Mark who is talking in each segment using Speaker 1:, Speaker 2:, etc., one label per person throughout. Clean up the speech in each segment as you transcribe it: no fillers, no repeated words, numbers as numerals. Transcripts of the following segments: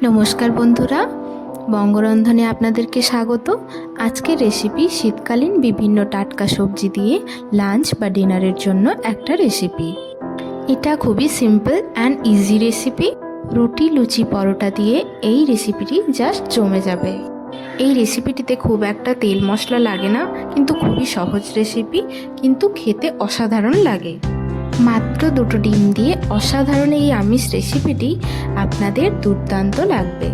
Speaker 1: নমস্কার বন্ধুরা, বঙ্গরন্ধনে আপনাদেরকে স্বাগত। আজকের রেসিপি শীতকালীন বিভিন্ন টাটকা সবজি দিয়ে লাঞ্চ বা ডিনারের জন্য একটা রেসিপি। এটা খুবই সিম্পল অ্যান্ড ইজি রেসিপি। রুটি, লুচি, পরোটা দিয়ে এই রেসিপিটি জাস্ট জমে যাবে। এই রেসিপিটিতে খুব একটা তেল মশলা লাগে না, কিন্তু খুবই সহজ রেসিপি, কিন্তু খেতে অসাধারণ লাগে। মাত্র 2টো ডিম দিয়ে অসাধারণ এই আমিষ রেসিপিটি আপনাদের দুর্দান্ত লাগবে।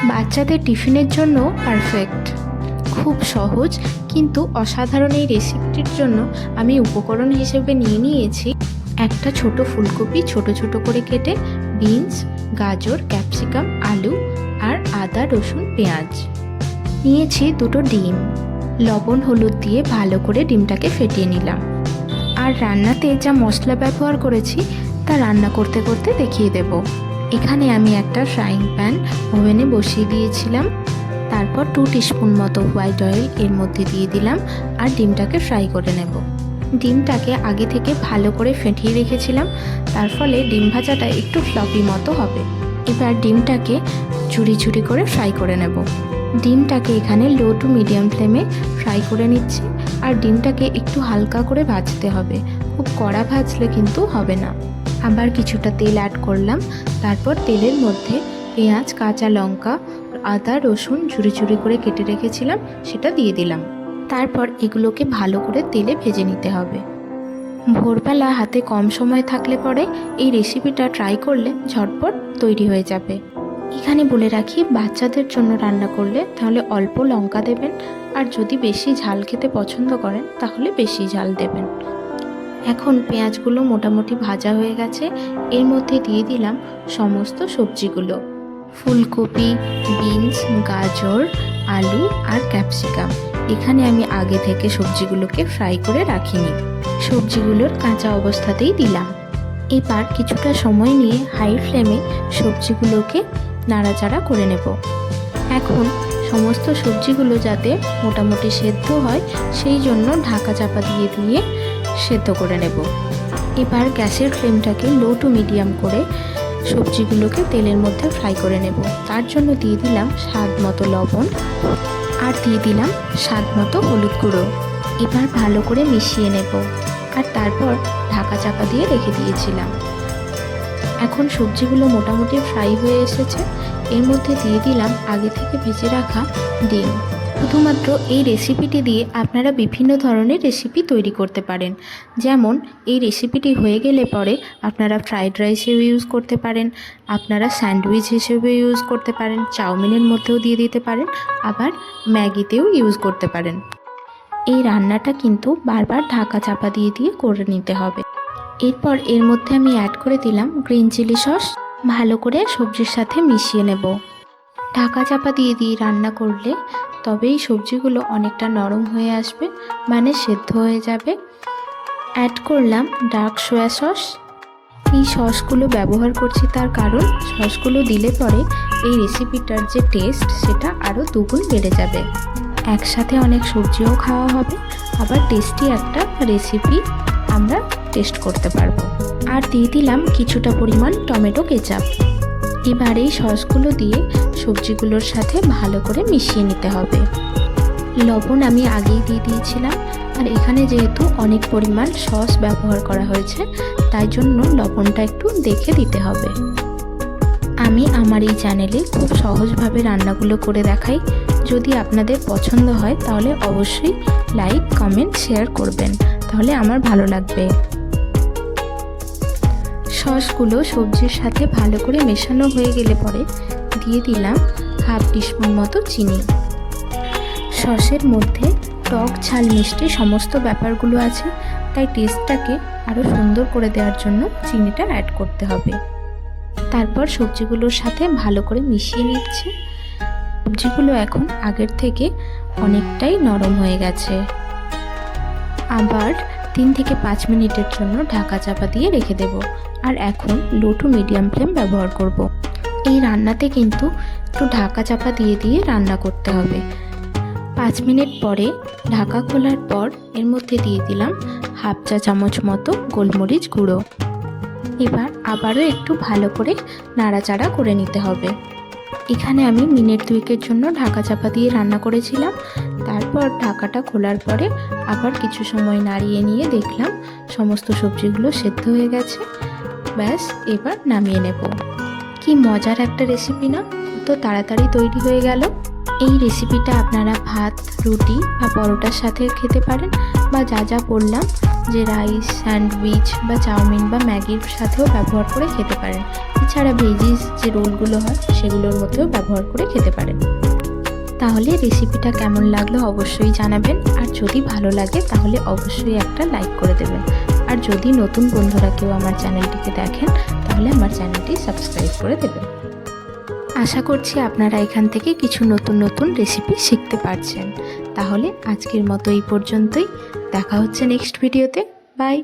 Speaker 1: বাচ্চাদের টিফিনের জন্য পারফেক্ট। খুব সহজ কিন্তু অসাধারণ এই রেসিপিটির জন্য আমি উপকরণ হিসেবে নিয়েছি একটা ছোট ফুলকপি ছোট ছোট করে কেটে, বিনস, গাজর, ক্যাপসিকাম, আলু আর আদা, রসুন, পেঁয়াজ। নিয়েছি 2টো ডিম। লবণ, হলুদ দিয়ে ভালো করে ডিমটাকে ফেটিয়ে নিলাম। আর রান্নাতে যা মশলা ব্যবহার করেছি তা রান্না করতে করতে দেখিয়ে দেব। এখানে আমি একটা ফ্রাইং প্যান ওভেনে বসিয়ে দিয়েছিলাম। তারপর 2 টিস্পুন মতো হোয়াইট অয়েল এর মধ্যে দিয়ে দিলাম আর ডিমটাকে ফ্রাই করে নেব। ডিমটাকে আগে থেকে ভালো করে ফেটিয়ে রেখেছিলাম, তার ফলে ডিম ভাজাটা একটু ফ্লপি মতো হবে। এবার ডিমটাকে চুরি চুরি করে ফ্রাই করে নেব। ডিমটাকে এখানে লো টু মিডিয়াম ফ্লেমে ফ্রাই করে নিচ্ছি। আর ডিমটাকে একটু হালকা করে ভাজতে হবে, খুব কড়া ভাজলে কিন্তু হবে না। আবার কিছুটা তেল অ্যাড করলাম। তারপর তেলের মধ্যে পেঁয়াজ, কাঁচা লঙ্কা, আদা, রসুন ঝুরি ঝুরি করে কেটে রেখেছিলাম সেটা দিয়ে দিলাম। তারপর এগুলোকে ভালো করে তেলে ভেজে নিতে হবে। ভোরবেলা হাতে কম সময় থাকলে পরে এই রেসিপিটা ট্রাই করলে ঝটপট তৈরি হয়ে যাবে। এখানে বলে রাখি, বাচ্চাদের জন্য রান্না করলে তাহলে অল্প লঙ্কা দেবেন, আর যদি বেশি ঝাল খেতে পছন্দ করেন তাহলে বেশি ঝাল দেবেন। এখন পেঁয়াজগুলো মোটামুটি ভাজা হয়ে গেছে। এর মধ্যে দিয়ে দিলাম সমস্ত সবজিগুলো, ফুলকপি, বিনস, গাজর, আলু আর ক্যাপসিকাম। এখানে আমি আগে থেকে সবজিগুলোকে ফ্রাই করে রাখিনি, সবজিগুলোর কাঁচা অবস্থাতেই দিলাম। এবার কিছুটা সময় নিয়ে হাই ফ্লেমে সবজিগুলোকে নাড়াচাড়া করে নেব। এখন সমস্ত সবজিগুলো যাতে মোটামুটি সেদ্ধ হয় সেই জন্য ঢাকা চাপা দিয়ে দিয়ে সেদ্ধ করে নেব। এবার গ্যাসের ফ্লেমটাকে লো টু মিডিয়াম করে সবজিগুলোকে তেলের মধ্যে ফ্রাই করে নেব। তার জন্য দিয়ে দিলাম স্বাদ মতো লবণ আর দিয়ে দিলাম স্বাদ মতো হলুদ গুঁড়ো। এবার ভালো করে মিশিয়ে নেব আর তারপর ঢাকা চাপা দিয়ে রেখে দিয়েছিলাম। এখন সবজিগুলো মোটামুটি ফ্রাই হয়ে এসেছে। এর মধ্যে দিয়ে দিলাম আগে থেকে ভেজে রাখা ডিম। শুধুমাত্র এই রেসিপিটি দিয়ে আপনারা বিভিন্ন ধরনের রেসিপি তৈরি করতে পারেন। যেমন এই রেসিপিটি হয়ে গেলে পরে আপনারা ফ্রাইড রাইস হিসেবে ইউজ করতে পারেন, আপনারা স্যান্ডউইচ হিসেবে ইউজ করতে পারেন, চাউমিনের মধ্যেও দিয়ে দিতে পারেন, আবার ম্যাগিতেও ইউজ করতে পারেন। এই রান্নাটা কিন্তু বারবার ঢাকা চাপা দিয়ে দিয়ে করে নিতে হবে। এরপর এর মধ্যে আমি অ্যাড করে দিলাম গ্রিন চিলি সস। ভালো করে সবজির সাথে মিশিয়ে নেব। ঢাকা চাপা দিয়ে দিয়ে রান্না করলে তবেই সবজিগুলো অনেকটা নরম হয়ে আসবে, মানে সেদ্ধ হয়ে যাবে। অ্যাড করলাম ডার্ক সোয়া সস। এই সসগুলো ব্যবহার করছি তার কারণ সসগুলো দিলে পরে এই রেসিপিটার যে টেস্ট সেটা আরও দুগুণ বেড়ে যাবে। একসাথে অনেক সবজিও খাওয়া হবে, আবার টেস্টি একটা রেসিপি আমরা টেস্ট করতে পারবো। আর দিয়ে দিলাম কিছুটা পরিমাণ টমেটো কেচাপ। এবার এই সসগুলো দিয়ে সবজিগুলোর সাথে ভালো করে মিশিয়ে নিতে হবে। লবণ আমি আগেই দিয়ে দিয়েছিলাম, আর এখানে যেহেতু অনেক পরিমাণ সস ব্যবহার করা হয়েছে তাই জন্য লবণটা একটু দেখে দিতে হবে। আমি আমার এই চ্যানেলে খুব সহজভাবে রান্নাগুলো করে দেখাই। যদি আপনাদের পছন্দ হয় তাহলে অবশ্যই লাইক, কমেন্ট, শেয়ার করবেন, তাহলে আমার ভালো লাগবে। সসগুলো সবজির সাথে ভালো করে মেশানো হয়ে গেলে পরে দিয়ে দিলাম হাফ টিস্পুন মতো চিনি। সসের মধ্যে টক, ঝাল, মিষ্টি সমস্ত ব্যাপারগুলো আছে, তাই টেস্টটাকে আরও সুন্দর করে দেওয়ার জন্য চিনিটা অ্যাড করতে হবে। তারপর সবজিগুলোর সাথে ভালো করে মিশিয়ে নিচ্ছি। সবজিগুলো এখন আগের থেকে অনেকটাই নরম হয়ে গেছে। আবার 3 থেকে 5 মিনিটের জন্য ঢাকা চাপা দিয়ে রেখে দেব। আর এখন লো টু মিডিয়াম ফ্লেম ব্যবহার করব। এই রান্নাতে কিন্তু একটু ঢাকা চাপা দিয়ে দিয়ে রান্না করতে হবে। 5 মিনিট পরে ঢাকা খোলার পর এর মধ্যে দিয়ে দিলাম হাফ চা চামচ মতো গোলমরিচ গুঁড়ো। এবার আবারও একটু ভালো করে নাড়াচাড়া করে নিতে হবে। এখানে আমি মিনিট 2 জন্য ঢাকা চাপা দিয়ে রান্না করেছিলাম। তারপর ঢাকাটা খোলার পরে আবার কিছু সময় নাড়িয়ে নিয়ে দেখলাম সমস্ত সবজিগুলো সেদ্ধ হয়ে গেছে। ব্যাস, এবার নামিয়ে নেব। কি মজার একটা রেসিপি না, কত তাড়াতাড়ি তৈরি হয়ে গেল। এই রেসিপিটা আপনারা ভাত, রুটি বা পরোটার সাথে খেতে পারেন, বা যা যা বললাম যে রাইস, স্যান্ডউইচ বা চাউমিন বা ম্যাগির সাথেও ব্যবহার করে খেতে পারেন। এছাড়া ভেজিস যে রোলগুলো হয় সেগুলোর মধ্যেও ব্যবহার করে খেতে পারেন। তাহলে রেসিপিটা কেমন লাগলো অবশ্যই জানাবেন, আর যদি ভালো লাগে তাহলে অবশ্যই একটা লাইক করে দেবেন। আর যদি নতুন বন্ধুরা কেউ আমার চ্যানেলটিকে দেখেন তাহলে আমার চ্যানেলটি সাবস্ক্রাইব করে দেবেন। আশা করছি আপনারা এখান থেকে কিছু নতুন নতুন রেসিপি শিখতে পারছেন। তাহলে আজকের মতো এই পর্যন্তই, দেখা হচ্ছে নেক্সট ভিডিওতে। বাই।